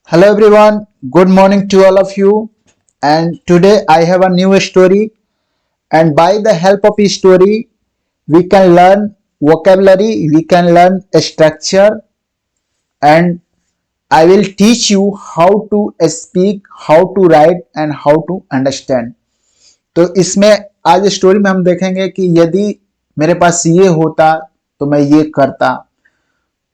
Hello everyone, good morning to all of you. And today I have a new story. And by the help of this story, we can learn vocabulary, we can learn a structure, and I will teach you how to speak, how to write, and how to understand. तो इसमें आज story में हम देखेंगे कि यदि मेरे पास ये होता तो मैं ये करता।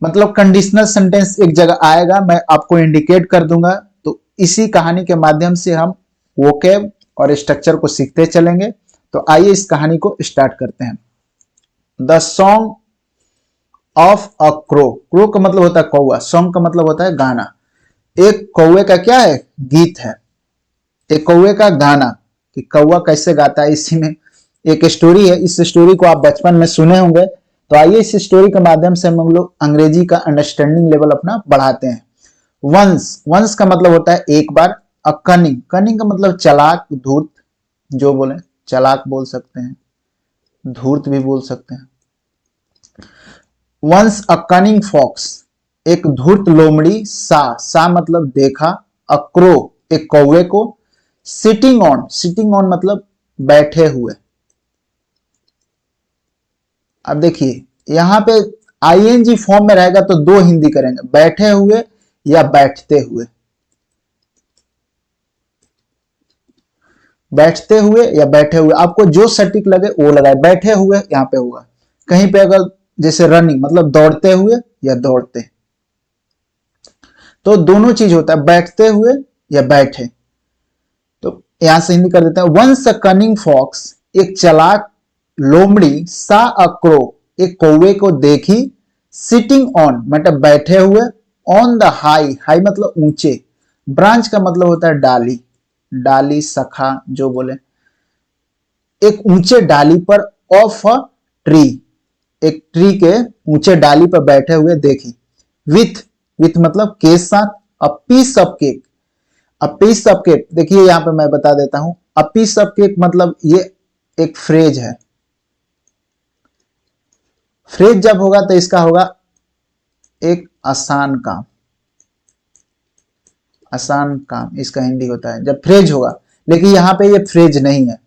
मतलब कंडीशनल सेंटेंस एक जगह आएगा, मैं आपको इंडिकेट कर दूंगा। तो इसी कहानी के माध्यम से हम वोकेब और स्ट्रक्चर को सीखते चलेंगे। तो आइए इस कहानी को स्टार्ट करते हैं। The song of a crow. Crow का मतलब होता है कौवा, सॉन्ग का मतलब होता है गाना। एक कौवे का क्या है? गीत है। एक कौवे का गाना कि कौवा कैसे गाता है, इसी में एक स्टोरी है। इस स्टोरी को आप बचपन में सुने होंगे। तो आइए इस स्टोरी के माध्यम से हम लोग अंग्रेजी का अंडरस्टैंडिंग लेवल अपना बढ़ाते हैं। वंस, वंस का मतलब होता है एक बार। अ कनिंग, कनिंग का मतलब चालाक, धूर्त, जो बोले चालाक बोल सकते हैं, धूर्त भी बोल सकते हैं। वंस अ कनिंग फॉक्स, एक धूर्त लोमड़ी। सा मतलब देखा। अ क्रो, एक कौवे को। सिटिंग ऑन, सिटिंग ऑन मतलब बैठे हुए। अब देखिए यहां पे आईएनजी फॉर्म में रहेगा तो दो हिंदी करेंगे, बैठे हुए या बैठते हुए। बैठते हुए या बैठे हुए, आपको जो सटीक लगे वो लगाए। बैठे हुए यहां पे होगा। कहीं पे अगर जैसे रनिंग मतलब दौड़ते हुए या दौड़ते, तो दोनों चीज होता है, बैठते हुए या बैठे। तो यहां से हिंदी कर देते हैं। वंस अ कनिंग फॉक्स, एक चालाक लोमड़ी। सा अ क्रो, एक कौवे को देखी। सिटिंग ऑन मतलब बैठे हुए। ऑन द हाई, हाई मतलब ऊंचे। ब्रांच का मतलब होता है डाली, डाली शाखा जो बोले। एक ऊंचे डाली पर। ऑफ अ ट्री, एक ट्री के ऊंचे डाली पर बैठे हुए देखी। विथ, विथ मतलब के साथ। A piece of cake, a piece of cake, देखिए यहां पे मैं बता देता हूं। अ पीस ऑफ केक मतलब ये एक फ्रेज है। फ्रेज जब होगा तो इसका होगा एक आसान काम। आसान काम इसका हिंदी होता है जब फ्रेज होगा, लेकिन यहां पे ये फ्रेज नहीं है।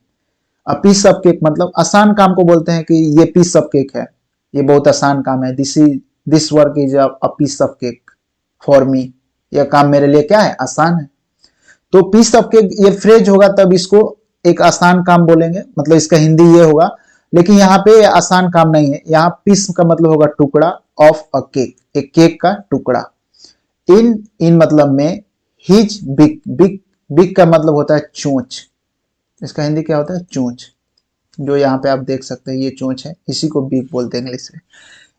अ पीस ऑफ केक मतलब आसान काम को बोलते हैं कि ये पीस ऑफ केक है, ये बहुत आसान काम है। This work is a piece of cake for me, यह काम मेरे लिए क्या है? आसान है। तो पीस ऑफ केक ये फ्रेज होगा तब इसको एक आसान काम बोलेंगे, मतलब इसका हिंदी ये होगा। लेकिन यहाँ पे आसान काम नहीं है, यहाँ पीस का मतलब होगा टुकड़ा। ऑफ अ केक, एक केक का टुकड़ा। इन, इन मतलब में। हिज बिग, बिग, बिग का मतलब होता है चोंच। इसका हिंदी क्या होता है? चोंच। जो यहाँ पे आप देख सकते हैं ये चोंच है, इसी को बिग बोलते हैं इंग्लिश में।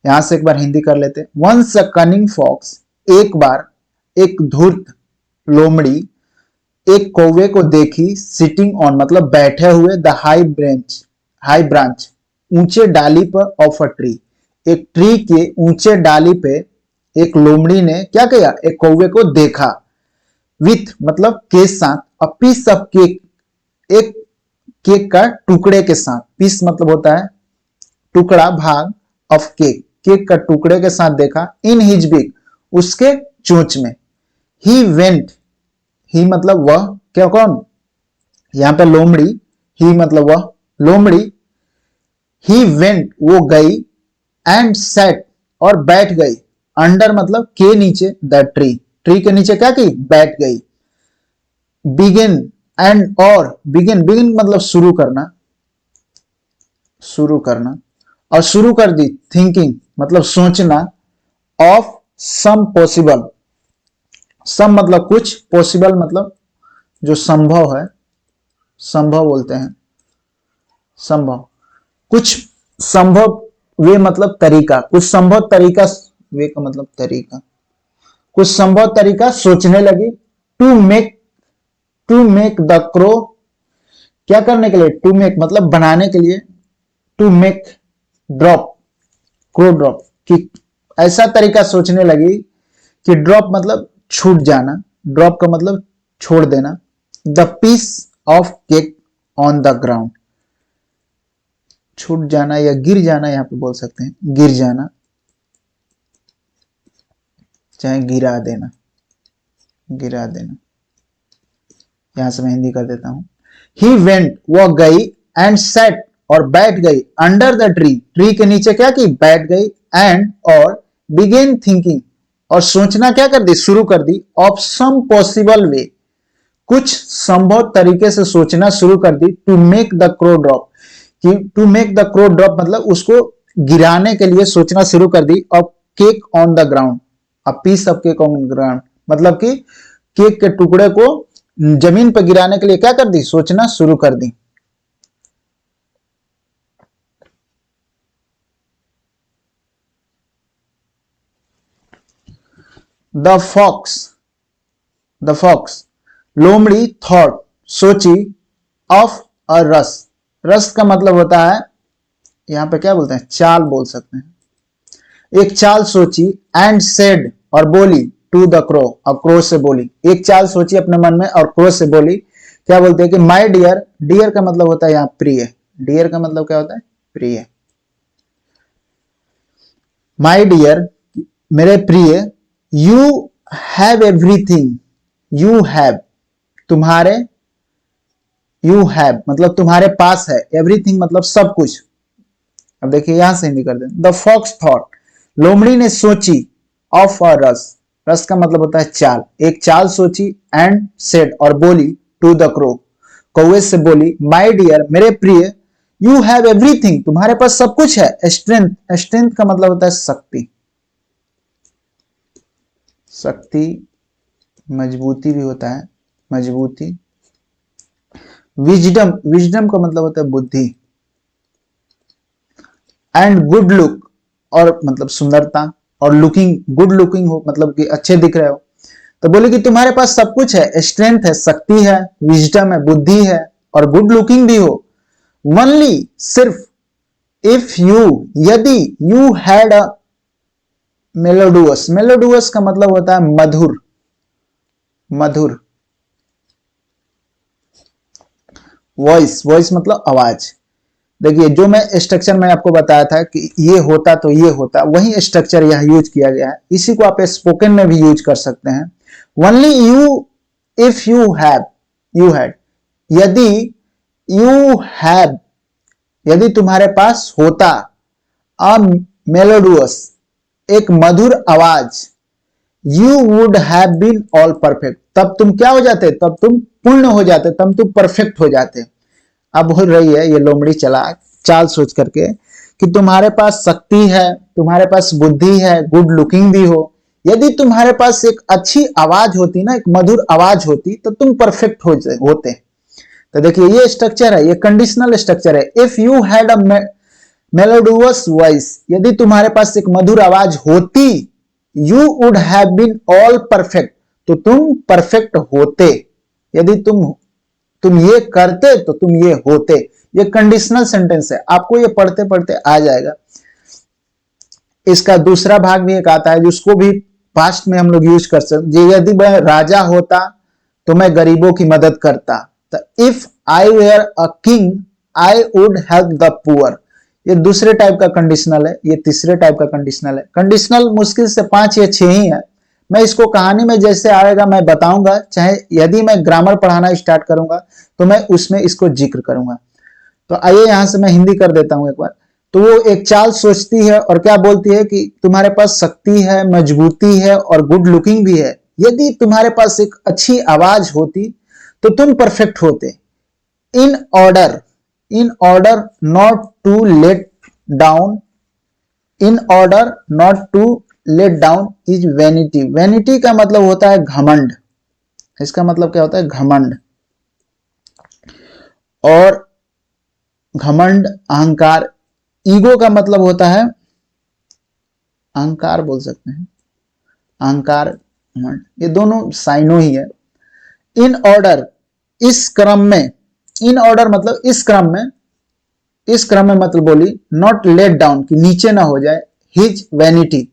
यहां से एक बार हिंदी कर लेते हैं। वंस अ कनिंग फॉक्स, एक बार एक धूर्त लोमड़ी। एक कौवे को देखी। सिटिंग ऑन मतलब बैठे हुए। The high branch, high branch ऊंचे डाली पर। ऑफ अ ट्री, एक ट्री के ऊंचे डाली पे एक लोमड़ी ने क्या किया? एक कौवे को देखा। विथ मतलब के साथ। अ पीस ऑफ केक, एक केक का टुकड़े के साथ। पीस मतलब होता है टुकड़ा, भाग। ऑफ केक, केक का टुकड़े के साथ देखा। इन हिज बिग, उसके चोंच में। ही वेंट, ही मतलब वह, क्या कौन? यहां पे लोमड़ी। ही मतलब वह, लोमड़ी। ही वेंट वो गई। एंड सेट और बैठ गई। अंडर मतलब के नीचे। द ट्री, ट्री के नीचे क्या की? बैठ गई। बिगिन एंड और, बिगिन, बिगिन मतलब शुरू करना, शुरू करना। और शुरू कर दी। थिंकिंग मतलब सोचना। ऑफ सम पॉसिबल, सम मतलब कुछ, पॉसिबल मतलब जो संभव है, संभव बोलते हैं, संभव। कुछ संभव, वे मतलब तरीका, कुछ संभव तरीका। वे का मतलब तरीका, कुछ संभव तरीका सोचने लगी। To make, to make the crow, क्या करने के लिए? टू मेक मतलब बनाने के लिए। To make drop, crow drop, कि ऐसा तरीका सोचने लगी कि ड्रॉप मतलब छूट जाना। ड्रॉप का मतलब छोड़ देना। The piece of cake on the ground, छूट जाना या गिर जाना, यहां पे बोल सकते हैं गिर जाना, चाहे गिरा देना। गिरा देना। यहां से मैं हिंदी कर देता हूं। ही वेंट, वह गई, एंड सेट, और बैठ गई, अंडर द ट्री, ट्री के नीचे क्या की, बैठ गई, एंड, और, बिगेन थिंकिंग, और सोचना क्या कर दी, शुरू कर दी, ऑफ सम पॉसिबल वे, कुछ संभव तरीके से सोचना शुरू कर दी, to make the crow drop, कि to make the crow drop मतलब उसको गिराने के लिए सोचना शुरू कर दी, of cake on the ground, a piece of cake on ground, मतलब कि केक के टुकड़े को जमीन पर गिराने के लिए क्या कर दी, सोचना शुरू कर दी। द फॉक्स, लोमड़ी, थॉट, सोची, ऑफ अ रस, रस का मतलब होता है, यहां पे क्या बोलते हैं, चाल बोल सकते हैं। एक चाल सोची, एंड सेड, और बोली, टू द क्रो, और क्रो से बोली, एक चाल सोची अपने मन में और क्रो से बोली, क्या बोलते हैं कि माय डियर, डियर का मतलब होता है यहां प्रिय, डियर का मतलब क्या होता है, प्रिय। माय डियर, मेरे प्रिय, you have everything, you have, तुम्हारे, यू हैव मतलब तुम्हारे पास है, एवरीथिंग मतलब सब कुछ। अब देखिए यहां से हिंदी कर दें। द फॉक्स थॉट, लोमड़ी ने सोची, ऑफ अ रस, रस का मतलब होता है चाल, एक चाल सोची, एंड सेड, और बोली, टू द क्रो, कौवे से बोली, माय डियर, मेरे प्रिय, यू हैव एवरीथिंग, तुम्हारे पास सब कुछ है, स्ट्रेंथ, स्ट्रेंथ का मतलब होता है शक्ति, शक्ति, मजबूती भी होता है, मजबूती। विजडम, विजडम का मतलब होता है बुद्धि, एंड गुड लुक, और मतलब सुंदरता, और लुकिंग, गुड लुकिंग हो मतलब कि अच्छे दिख रहे हो, तो बोले कि तुम्हारे पास सब कुछ है, स्ट्रेंथ है, शक्ति है, विजडम है, बुद्धि है, और गुड लुकिंग भी हो। ओनली, सिर्फ, इफ यू, यदि, यू हैड अ मेलोडुअस, मेलोडुअस का मतलब होता है मधुर, मधुर, वॉइस, वॉइस मतलब आवाज। देखिए जो मैं स्ट्रक्चर में आपको बताया था कि ये होता तो ये होता, वही स्ट्रक्चर यहाँ यूज किया गया है, इसी को आप स्पोकन में भी यूज कर सकते हैं। Only you, if you have, you had, यदि, यू हैव, यदि तुम्हारे पास होता, अ मेलोडुअस, एक मधुर आवाज, you would have been all perfect, तब तुम क्या हो जाते, तब तुम पूर्ण हो जाते, तब तुम परफेक्ट हो जाते। अब बोल रही है ये लोमड़ी चालाक, चाल सोच करके कि तुम्हारे पास शक्ति है, तुम्हारे पास बुद्धि है, गुड लुकिंग भी हो, यदि तुम्हारे पास एक अच्छी आवाज होती ना, एक मधुर आवाज होती, तो तुम परफेक्ट होते। तो देखिए ये स्ट्रक्चर है, ये कंडीशनल स्ट्रक्चर है। If you had a melodious voice, यदि तुम्हारे पास एक मधुर आवाज होती, you would have been all perfect, तो तुम परफेक्ट होते, यदि तुम ये करते तो तुम ये होते। ये कंडीशनल सेंटेंस है, आपको ये पढ़ते पढ़ते आ जाएगा। इसका दूसरा भाग भी एक आता है जिसको भी पास्ट में हम लोग यूज कर सकते, यदि मैं राजा होता तो मैं गरीबों की मदद करता, तो if I were a king I would help the poor. ये दूसरे टाइप का कंडीशनल है, ये तीसरे टाइप का कंडीशनल है। कंडीशनल मुश्किल से 5 या 6 ही है। मैं इसको कहानी में जैसे आएगा मैं बताऊंगा, चाहे यदि मैं ग्रामर पढ़ाना स्टार्ट करूंगा तो मैं उसमें इसको जिक्र करूंगा। तो आइए यहां से मैं हिंदी कर देता हूं एक बार। तो वो एक चाल सोचती है और क्या बोलती है कि तुम्हारे पास शक्ति है, मजबूती है और गुड लुकिंग भी है, यदि तुम्हारे पास एक अच्छी आवाज होती तो तुम परफेक्ट होते। In order, in order not to let down, in order not to let down is vanity. Vanity का मतलब होता है घमंड, इसका मतलब क्या होता है, घमंड। और घमंड, अहंकार, ईगो का मतलब होता है अहंकार बोल सकते हैं, अहंकार, घमंड, ये दोनों साइनो ही है। इन ऑर्डर, इस क्रम में, इन ऑर्डर मतलब इस क्रम में, इस क्रम में मतलब बोली, नॉट लेट डाउन कि नीचे ना हो जाए, हिज वैनिटी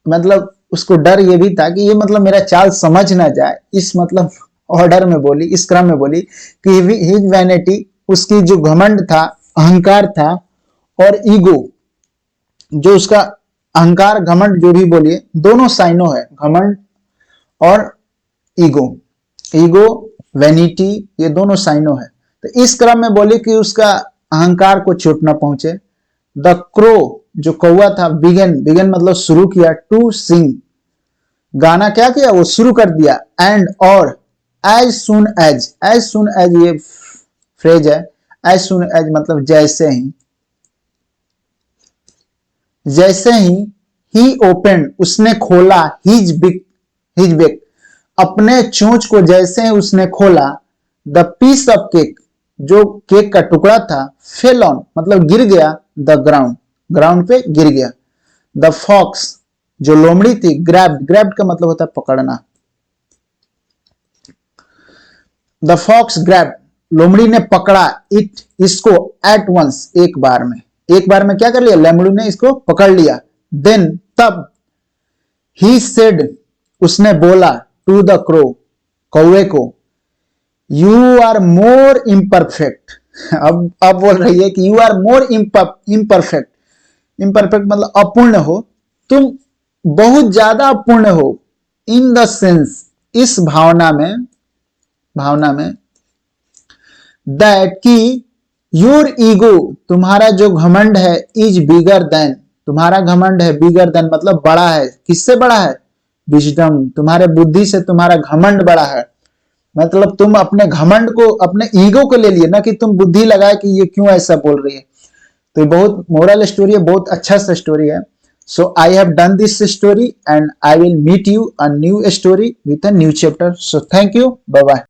मतलब उसको डर ये भी था कि ये मतलब मेरा चाल समझ ना जाए, इस मतलब ऑर्डर में बोली, इस क्रम में बोली कि हिज वैनिटी, उसकी जो घमंड था, अहंकार था, और ईगो जो उसका अहंकार घमंड जो भी बोलिए, दोनों साइनो है, घमंड और ईगो, ईगो, वैनिटी, ये दोनों साइनो है। तो इस क्रम में बोले कि उसका अहंकार को चोट न पहुंचे। द क्रो, जो कौवा था, बिगन, बिगन मतलब शुरू किया, टू सिंग, गाना क्या किया, वो शुरू कर दिया। एंड, और, as soon as, as soon as ये फ्रेज है। एज सुन एज मतलब जैसे ही, जैसे ही ओपन, उसने खोला, हिज बिक, अपने चोंच को जैसे ही उसने खोला, द पीस ऑफ केक, जो केक का टुकड़ा था, फेल ऑन मतलब गिर गया, द ग्राउंड, ग्राउंड पे गिर गया। द फॉक्स, जो लोमड़ी थी, ग्रैब्ड, ग्रैब्ड का मतलब होता है पकड़ना। द फॉक्स ग्रैब्ड, लोमड़ी ने पकड़ा, इट, इसको, एट वंस, एक बार में, एक बार में क्या कर लिया, लोमड़ी ने इसको पकड़ लिया। देन, तब, ही सेड, उसने बोला, टू द क्रो, कौवे को, यू आर मोर इम्परफेक्ट, अब बोल रही है कि you are more imperfect, imperfect मतलब अपूर्ण हो, तुम बहुत ज्यादा अपूर्ण हो, इन द सेंस, इस भावना में, दैट कि योर ईगो, तुम्हारा जो घमंड है, इज बिगर देन, तुम्हारा घमंड है, बिगर देन मतलब बड़ा है, किससे बड़ा है, विजडम, तुम्हारे बुद्धि से तुम्हारा घमंड बड़ा है। मतलब तुम अपने घमंड को, अपने ईगो को ले लिए ना, कि तुम बुद्धि लगाए कि ये क्यों ऐसा बोल रही है। तो ये बहुत मोरल स्टोरी है, बहुत अच्छा सा स्टोरी है। So I have done this story and I will meet you a new story with a new chapter. So thank you, bye bye.